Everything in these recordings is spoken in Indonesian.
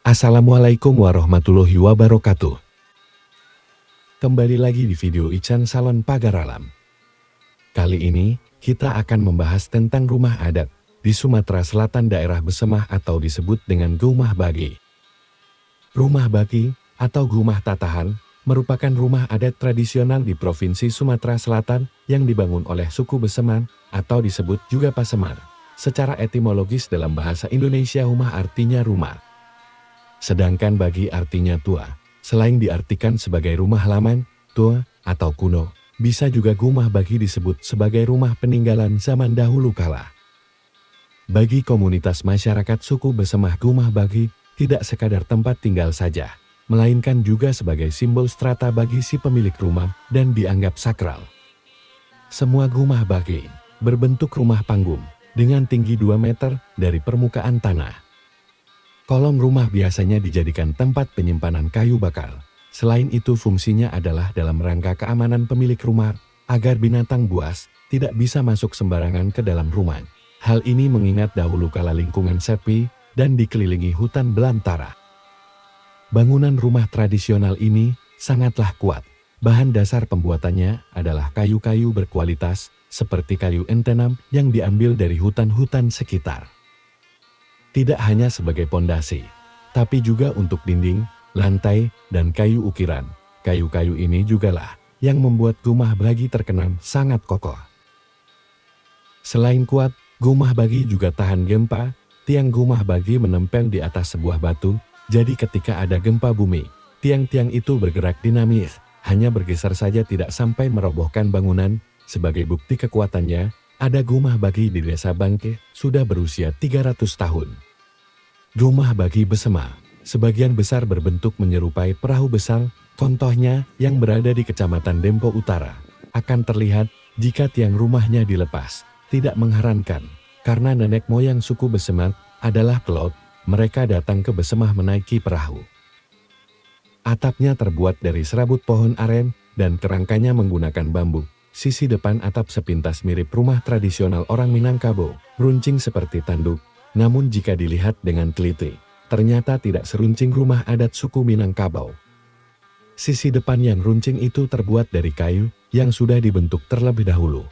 Assalamualaikum warahmatullahi wabarakatuh. Kembali lagi di video Ican Salon Pagar Alam. Kali ini, kita akan membahas tentang rumah adat di Sumatera Selatan daerah Besemah atau disebut dengan Gumah Bagi. Rumah Bagi atau Gumah Tatahan merupakan rumah adat tradisional di Provinsi Sumatera Selatan yang dibangun oleh suku Besemar atau disebut juga Pasemar. Secara etimologis dalam bahasa Indonesia rumah artinya rumah. Sedangkan bagi artinya tua. Selain diartikan sebagai rumah laman, tua, atau kuno, bisa juga Gumah Bagi disebut sebagai rumah peninggalan zaman dahulu kala. Bagi komunitas masyarakat suku Besemah, Gumah Bagi tidak sekadar tempat tinggal saja, melainkan juga sebagai simbol strata bagi si pemilik rumah dan dianggap sakral. Semua Gumah Bagi berbentuk rumah panggung dengan tinggi 2 meter dari permukaan tanah. Kolom rumah biasanya dijadikan tempat penyimpanan kayu bakar. Selain itu fungsinya adalah dalam rangka keamanan pemilik rumah, agar binatang buas tidak bisa masuk sembarangan ke dalam rumah. Hal ini mengingat dahulu kala lingkungan sepi dan dikelilingi hutan belantara. Bangunan rumah tradisional ini sangatlah kuat. Bahan dasar pembuatannya adalah kayu-kayu berkualitas, seperti kayu entenam yang diambil dari hutan-hutan sekitar. Tidak hanya sebagai pondasi, tapi juga untuk dinding, lantai, dan kayu ukiran. Kayu-kayu ini jugalah yang membuat Gumah Bagi terkenal sangat kokoh. Selain kuat, Gumah Bagi juga tahan gempa. Tiang Gumah Bagi menempel di atas sebuah batu, jadi ketika ada gempa bumi, tiang-tiang itu bergerak dinamis, hanya bergeser saja tidak sampai merobohkan bangunan. Sebagai bukti kekuatannya, ada Gumah Bagi di Desa Bangke, sudah berusia 300 tahun. Gumah Bagi Besemah, sebagian besar berbentuk menyerupai perahu besar, contohnya yang berada di Kecamatan Dempo Utara. Akan terlihat jika tiang rumahnya dilepas. Tidak mengherankan, karena nenek moyang suku Besemah adalah Kelot, mereka datang ke Besemah menaiki perahu. Atapnya terbuat dari serabut pohon aren, dan kerangkanya menggunakan bambu. Sisi depan atap sepintas mirip rumah tradisional orang Minangkabau, runcing seperti tanduk. Namun jika dilihat dengan teliti, ternyata tidak seruncing rumah adat suku Minangkabau. Sisi depan yang runcing itu terbuat dari kayu yang sudah dibentuk terlebih dahulu.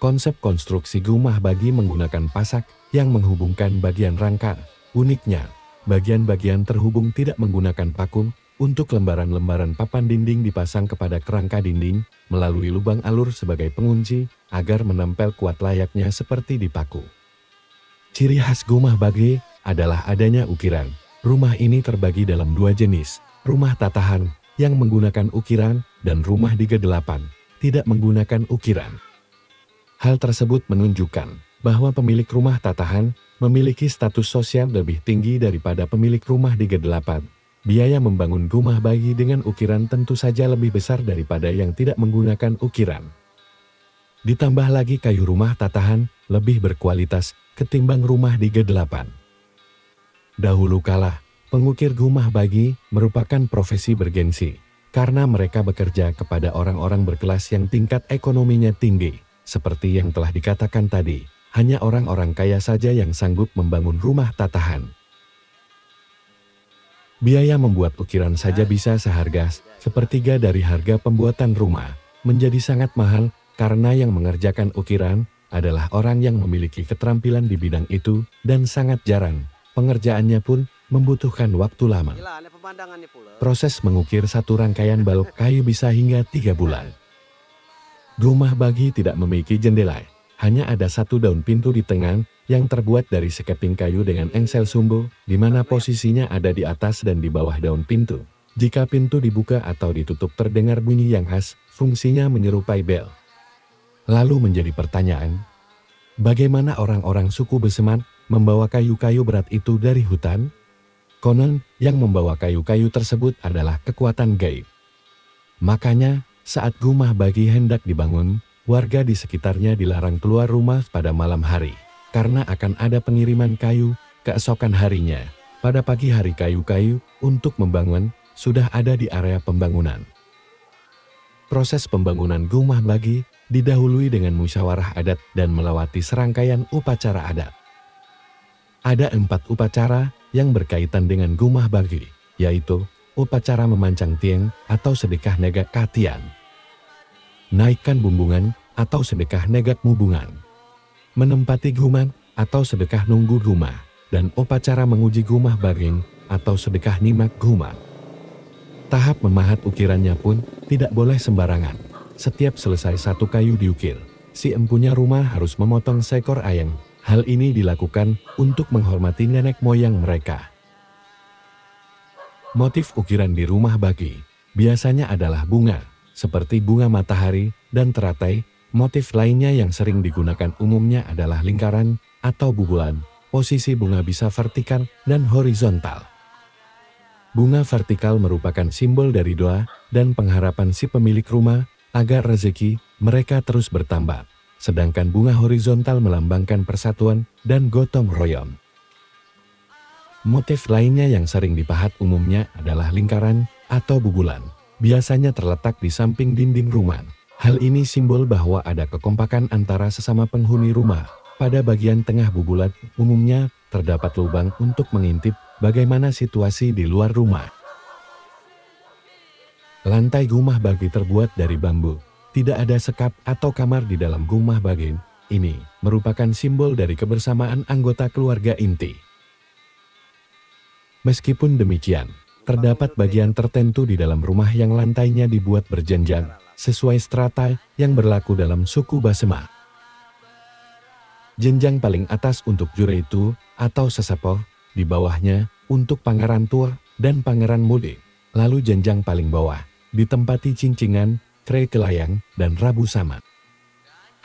Konsep konstruksi Gumah Bagi menggunakan pasak yang menghubungkan bagian rangka. Uniknya, bagian-bagian terhubung tidak menggunakan paku. Untuk lembaran-lembaran papan dinding dipasang kepada kerangka dinding melalui lubang alur sebagai pengunci agar menempel kuat layaknya seperti di paku. Ciri khas Gumah Bagi adalah adanya ukiran. Rumah ini terbagi dalam 2 jenis, rumah tatahan yang menggunakan ukiran dan rumah digedelapan tidak menggunakan ukiran. Hal tersebut menunjukkan bahwa pemilik rumah tatahan memiliki status sosial lebih tinggi daripada pemilik rumah digedelapan. Biaya membangun Gumah Bagi dengan ukiran tentu saja lebih besar daripada yang tidak menggunakan ukiran. Ditambah lagi kayu rumah tatahan lebih berkualitas ketimbang rumah digedelapan. Dahulu kala, pengukir Gumah Bagi merupakan profesi bergengsi, karena mereka bekerja kepada orang-orang berkelas yang tingkat ekonominya tinggi. Seperti yang telah dikatakan tadi, hanya orang-orang kaya saja yang sanggup membangun rumah tatahan. Biaya membuat ukiran saja bisa seharga sepertiga dari harga pembuatan rumah. Menjadi sangat mahal karena yang mengerjakan ukiran adalah orang yang memiliki keterampilan di bidang itu dan sangat jarang. Pengerjaannya pun membutuhkan waktu lama. Proses mengukir satu rangkaian balok kayu bisa hingga 3 bulan. Gumah Bagi tidak memiliki jendela, hanya ada satu daun pintu di tengah yang terbuat dari sekeping kayu dengan engsel sumbu, di mana posisinya ada di atas dan di bawah daun pintu. Jika pintu dibuka atau ditutup terdengar bunyi yang khas, fungsinya menyerupai bel. Lalu menjadi pertanyaan, bagaimana orang-orang suku Besemar membawa kayu-kayu berat itu dari hutan? Konon, yang membawa kayu-kayu tersebut adalah kekuatan gaib. Makanya, saat Gumah Bagi hendak dibangun, warga di sekitarnya dilarang keluar rumah pada malam hari. Karena akan ada pengiriman kayu keesokan harinya. Pada pagi hari kayu-kayu untuk membangun sudah ada di area pembangunan. Proses pembangunan Gumah Bagi didahului dengan musyawarah adat dan melewati serangkaian upacara adat. Ada 4 upacara yang berkaitan dengan Gumah Bagi, yaitu upacara memancang tiang atau sedekah negak katian, naikkan bumbungan atau sedekah negak mubungan, menempati gumah atau sedekah nunggu gumah, dan upacara menguji Gumah Baging atau sedekah nimak gumah. Tahap memahat ukirannya pun tidak boleh sembarangan. Setiap selesai satu kayu diukir, si empunya rumah harus memotong seekor ayam. Hal ini dilakukan untuk menghormati nenek moyang mereka. Motif ukiran di Rumah Bagi biasanya adalah bunga, seperti bunga matahari dan teratai. Motif lainnya yang sering digunakan umumnya adalah lingkaran atau bubulan. Posisi bunga bisa vertikal dan horizontal. Bunga vertikal merupakan simbol dari doa dan pengharapan si pemilik rumah agar rezeki mereka terus bertambah. Sedangkan bunga horizontal melambangkan persatuan dan gotong royong. Motif lainnya yang sering dipahat umumnya adalah lingkaran atau bubulan. Biasanya terletak di samping dinding rumah. Hal ini simbol bahwa ada kekompakan antara sesama penghuni rumah. Pada bagian tengah bubulan umumnya terdapat lubang untuk mengintip bagaimana situasi di luar rumah. Lantai Gumah Bagi terbuat dari bambu. Tidak ada sekap atau kamar di dalam Gumah Bagi. Ini merupakan simbol dari kebersamaan anggota keluarga inti. Meskipun demikian, terdapat bagian tertentu di dalam rumah yang lantainya dibuat berjenjang, sesuai strata yang berlaku dalam suku Basema. Jenjang paling atas untuk Jureitu atau sesepuh, di bawahnya untuk pangeran tua dan pangeran muda. Lalu jenjang paling bawah ditempati cincingan, Kre Kelayang, dan Rabu Samad.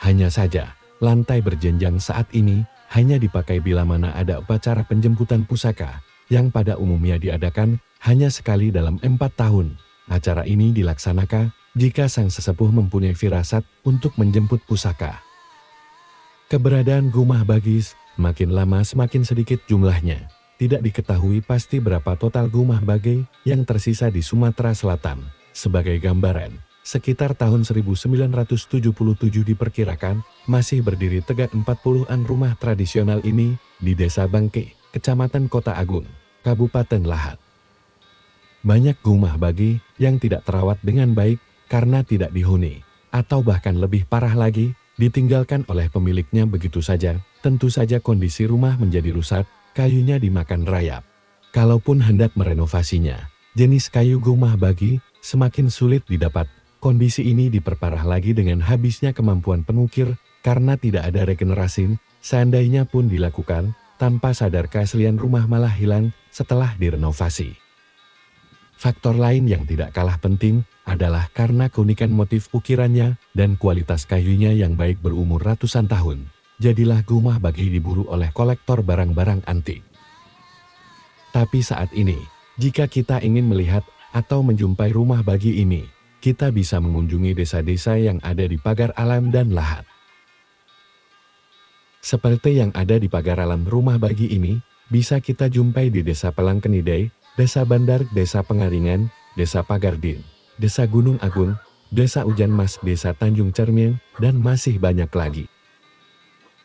Hanya saja, lantai berjenjang saat ini hanya dipakai bila mana ada upacara penjemputan pusaka, yang pada umumnya diadakan hanya sekali dalam 4 tahun. Acara ini dilaksanakan jika sang sesepuh mempunyai firasat untuk menjemput pusaka. Keberadaan Gumah Bagis makin lama semakin sedikit jumlahnya. Tidak diketahui pasti berapa total Gumah Bagi yang tersisa di Sumatera Selatan. Sebagai gambaran, sekitar tahun 1977 diperkirakan masih berdiri tegak 40-an rumah tradisional ini di Desa Bangke, Kecamatan Kota Agung, Kabupaten Lahat. Banyak Gumah Bagi yang tidak terawat dengan baik karena tidak dihuni, atau bahkan lebih parah lagi, ditinggalkan oleh pemiliknya begitu saja. Tentu saja kondisi rumah menjadi rusak, kayunya dimakan rayap. Kalaupun hendak merenovasinya, jenis kayu Gumah Bagi semakin sulit didapat. Kondisi ini diperparah lagi dengan habisnya kemampuan pengukir karena tidak ada regenerasi. Seandainya pun dilakukan, tanpa sadar keaslian rumah malah hilang setelah direnovasi. Faktor lain yang tidak kalah penting adalah karena keunikan motif ukirannya dan kualitas kayunya yang baik berumur ratusan tahun. Jadilah Gumah Bagi diburu oleh kolektor barang-barang antik. Tapi saat ini, jika kita ingin melihat atau menjumpai Rumah Bagi ini, kita bisa mengunjungi desa-desa yang ada di Pagar Alam dan Lahat. Seperti yang ada di Pagar Alam Rumah Bagi ini, bisa kita jumpai di Desa Pelangkenidai, Desa Bandar, Desa Pengaringan, Desa Pagardin, Desa Gunung Agung, Desa Ujan Mas, Desa Tanjung Cermin, dan masih banyak lagi.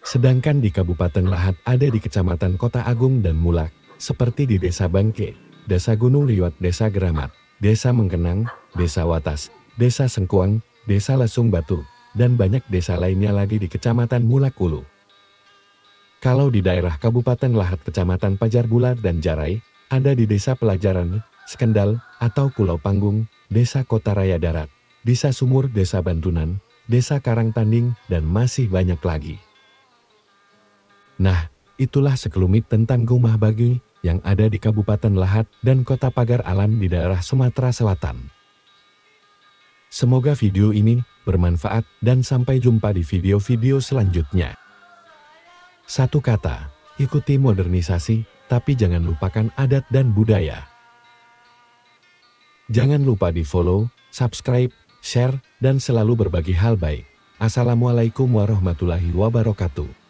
Sedangkan di Kabupaten Lahat ada di Kecamatan Kota Agung dan Mulak, seperti di Desa Bangke, Desa Gunung Liwat, Desa Geramat, Desa Mengkenang, Desa Watas, Desa Sengkuang, Desa Lesung Batu, dan banyak desa lainnya lagi di Kecamatan Mulak Ulu. Kalau di daerah Kabupaten Lahat, Kecamatan Pajar Bular dan Jarai, ada di Desa Pelajaran, Skendal, atau Pulau Panggung, Desa Kota Raya Darat, Desa Sumur, Desa Bantunan, Desa Karangtanding, dan masih banyak lagi. Nah, itulah sekelumit tentang Gumah Bagi yang ada di Kabupaten Lahat dan Kota Pagar Alam di daerah Sumatera Selatan. Semoga video ini bermanfaat dan sampai jumpa di video-video selanjutnya. Satu kata, ikuti modernisasi, tapi jangan lupakan adat dan budaya. Jangan lupa di follow, subscribe, share, dan selalu berbagi hal baik. Assalamualaikum warahmatullahi wabarakatuh.